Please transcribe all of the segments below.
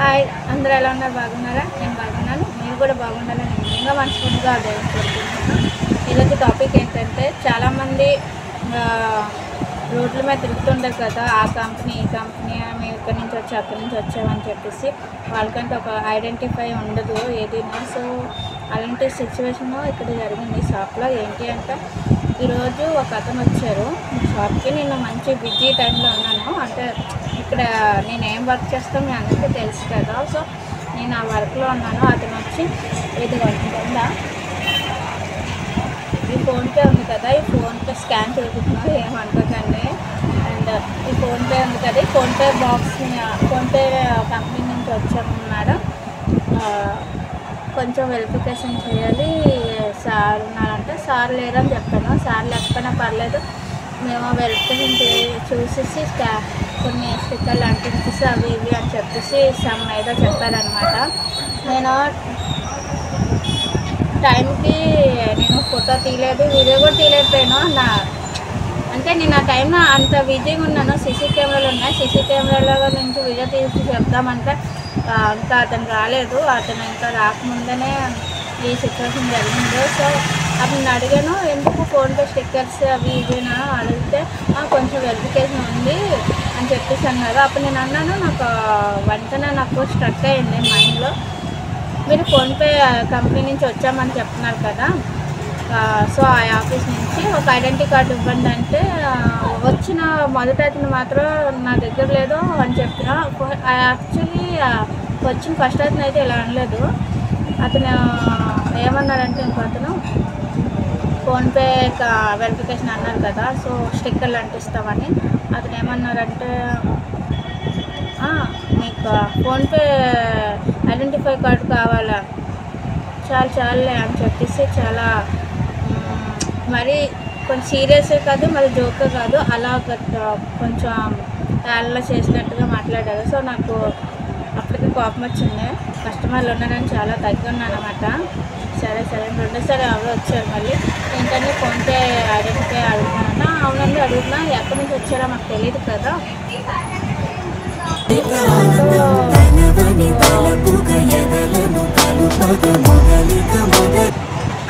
Hi, అందరూ ఎలా ఉన్నారు? బాగున్నారా? నేను బాగున్నాను. మీరు కూడా బాగుండాలని నిజంగా మనస్ఫూర్తిగా దేవుని కోరుకుంటున్నాను. ఈరోజు టాపిక్ ఏంటంటే, చాలామంది రోడ్ల మీద తిరుగుతుంటారు కదా, ఆ కంపెనీ ఈ కంపెనీ, మేము ఇక్కడి నుంచి వచ్చి అక్కడి నుంచి వచ్చామని చెప్పేసి వాళ్ళకంటే ఒక ఐడెంటిఫై ఉండదు ఏదైనా. సో అలాంటి సిచ్యువేషన్ ఇక్కడ జరిగింది షాప్లో. ఏంటి అంటే, ఈరోజు ఒక అతను వచ్చారు షాప్కి. నేను మంచి బిజీ టైంలో ఉన్నాను. అంటే ఇక్కడ నేను ఏం వర్క్ చేస్తాను మీ అందరికీ తెలుసు కదా. సో నేను ఆ వర్క్లో ఉన్నాను. అతను వచ్చి ఇది కింద ఈ ఫోన్పే ఉంది కదా, ఈ ఫోన్పే స్కాన్ చేస్తున్నాను, ఏమనుకోకండి. అండ్ ఈ ఫోన్పే ఉంది కదా, ఈ ఫోన్పే బాక్స్ని ఫోన్పే కంపెనీ నుంచి వచ్చాము మేడం, కొంచెం వెరిఫికేషన్ చేయాలి. సార్ ఉన్నారంటే సార్ లేరని చెప్పాను. సార్ లేకపోయినా పర్లేదు, మేము వెరిఫికేషన్ చూసేసి కొన్ని స్టిక్కర్లు అంటించేసి అవి ఇవి అని చెప్పేసి సమ్ ఏదో చెప్పారనమాట. నేను టైంకి నేను ఫోటో తీయలేదు, వీడియో కూడా తీయలేకపోయాను. అంటే నేను ఆ టైంలో అంత బిజీగా ఉన్నాను. సీసీ కెమెరాలు ఉన్నాయి, సీసీ కెమెరాలో నుంచి వీడియో తీసి చెప్దామంటే ఇంకా అతను రాలేదు. అతను ఇంకా రాకముందనే ఈ సిచ్యువేషన్ జరిగింది. సో అతను అడిగాను, ఎందుకు ఫోన్పే స్టిక్కర్స్ అవి ఇవేనా అడిగితే కొంచెం వెరిఫికేషన్ ఉంది అని చెప్పేసి అన్నారు. అప్పుడు నేను అన్నాను, వెంటనే నాకు స్ట్రక్ అయ్యింది మైండ్లో. మీరు ఫోన్పే కంపెనీ నుంచి వచ్చామని చెప్తున్నారు కదా, సో ఆ ఆఫీస్ నుంచి ఒక ఐడెంటిటీ కార్డు ఇవ్వండి అంటే, వచ్చిన మొదటి అతను మాత్రం నా దగ్గర లేదు అని చెప్పిన. యాక్చువల్లీ వచ్చిన ఫస్ట్ అతను అయితే ఇలా అనలేదు. అతను ఏమన్నారంటే, ఇంకో అతను ఫోన్పే వెరిఫికేషన్ అన్నారు కదా, సో స్టిక్కర్లు అంటిస్తామని. అతను ఏమన్నారంటే, మీకు ఫోన్పే ఐడెంటిఫై కార్డు కావాలా, చాలే అని చెప్పేసి చాలా మరి కొంచెం సీరియస్ కాదు, మరి జోక్ కాదు, అలా కొంచెం అలా చేసినట్టుగా మాట్లాడారు. సో నాకు అప్పటికి కోపం వచ్చింది. కస్టమర్లు ఉన్నారని చాలా తగ్గి ఉన్నాను అనమాట. సరే రెండోసారి ఎవరో వచ్చారు మళ్ళీ, ఏంటంటే ఫోన్పే ఐడెంటిఫై అడుగుతున్నా. అవునండి అడుగుతున్నా, ఎక్కడి నుంచి వచ్చారో మాకు తెలియదు కదా.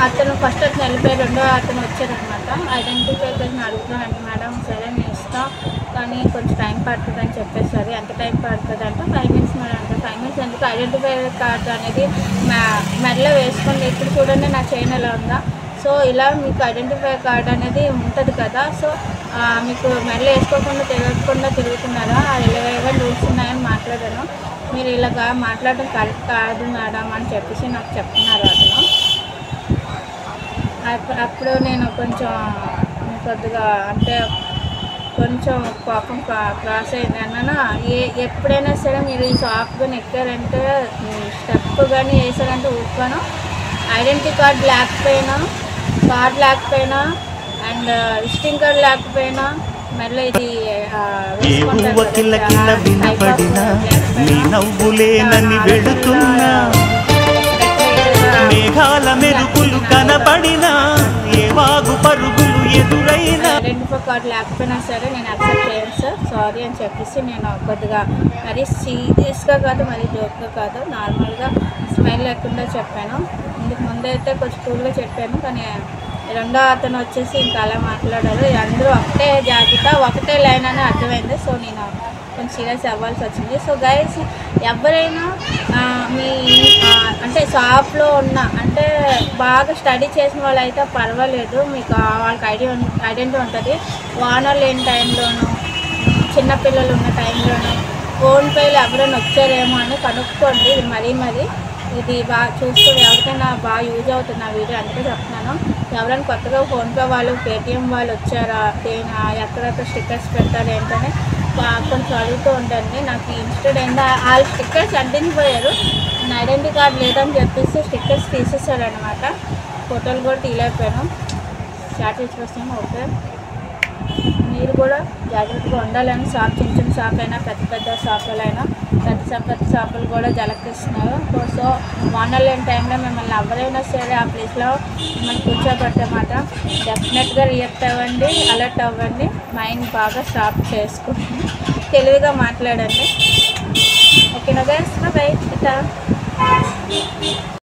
అతను ఫస్ట్ అతను వెళ్ళిపోయి రెండో అతను వచ్చారనమాట. ఐడెంటిఫికేషన్ అడుగుతున్నాను మేడం. సరే నేను ఇస్తాం, కానీ కొంచెం టైం పడుతుంది అని చెప్పేసరి. ఎంత టైం పడుతుంది అంటే 5 minutes మేడం అంటే. 5 minutes ఎందుకు, ఐడెంటిఫై కార్డు అనేది మెడలో వేసుకోండి. ఇప్పుడు చూడండి నా చైన్ ఎలా ఉందా. సో ఇలా మీకు ఐడెంటిఫై కార్డు అనేది ఉంటుంది కదా, సో మీకు మెడలో వేసుకోకుండా తిరుగుతున్నారా, ఇలాగ రూల్స్ ఉన్నాయని మాట్లాడాను. మీరు ఇలాగా మాట్లాడడం కరెక్ట్ కాదు మేడం అని చెప్పేసి నాకు చెప్తున్నారు అతను. అప్పుడు నేను కొద్దిగా అంటే కొంచెం కోపం క్రాస్ అయింది. అన్నాను, ఎప్పుడైనా సరే మీరు ఈ షాప్ కానీ ఎక్కారంటే, స్టెప్ కానీ వేసారంటే ఊరుకోను. ఐడెంటిటీ కార్డు లేకపోయినా అండ్ విజిటింగ్ కార్డు లేకపోయినా మెడలో ఇది మేఘాల మెరుపులు కనబడినా, ఏ వాగు పరుగులు ఎదురైనా, ఐడెంటిఫై కార్డు లేకపోయినా సరే నేను యాక్సెప్ట్ చేయను సార్, సారీ అని చెప్పేసి నేను కొద్దిగా మరి సీరియస్గా కాదు, మరి జోక్గా కాదు, నార్మల్గా స్మైల్ లేకుండా చెప్పాను. ఇందుకు ముందైతే కొంచెం కూల్గా చెప్పాను, కానీ రెండో అతను వచ్చేసి ఇంకా అలా మాట్లాడారు. అందరూ ఒకటే జాగ్రత్త, ఒకటే లైన్ అని అర్థమైంది. సో నేను కొంచెం సీరియస్ అవ్వాల్సి వచ్చింది. సో గైస్, ఎవరైనా మీ అంటే షాప్లో ఉన్న అంటే బాగా స్టడీ చేసిన వాళ్ళు అయితే పర్వాలేదు, మీకు వాళ్ళకి ఐడెంటిటీ ఉంటుంది. ఓనర్ లేని టైంలోనూ, చిన్నపిల్లలు ఉన్న టైంలోనూ ఫోన్పేలో ఎవరైనా వచ్చారేమో అని కనుక్కోండి. ఇది మరీ ఇది బాగా చూసుకొని ఎవరికైనా బాగా యూజ్ అవుతుంది ఆ వీడియో, అందుకే చెప్తున్నాను. ఎవరైనా కొత్తగా ఫోన్పే వాళ్ళు, పేటిఎం వాళ్ళు వచ్చారా, ఎక్కడెక్కడ స్టిక్కర్స్ పెట్టారు ఏంటని కొంచెం అడుగుతూ ఉండండి. నాకు ఇన్స్టెడ్ అయింది, వాళ్ళు స్టిక్కర్స్ అంటించిపోయారు. నా ఐడెంటిటీ కార్డు లేదని చెప్పేసి స్టిక్కర్స్ తీసేసారనమాట. ఫోటోలు కూడా తీయలేకపోయాను. షార్ట్ ఇచ్చేస్తాను. ఓకే, మీరు కూడా జాగ్రత్తగా ఉండాలని. చిన్న షాప్ అయినా పెద్ద షాపులైనా, పెద్ద షాపులు కూడా జలకిస్తున్నారు. సో ఓనర్ లేని టైంలో మిమ్మల్ని ఎవరైనా సరే ఆ ప్లేస్లో మిమ్మల్ని కూర్చోబెట్టమాట, డెఫినెట్గా రియాక్ట్ అవ్వండి, అలర్ట్ అవ్వండి, మైండ్ బాగా షార్ప్ చేసుకుని తెలివిగా మాట్లాడండి. ఓకేనా గైస్, బాయ్.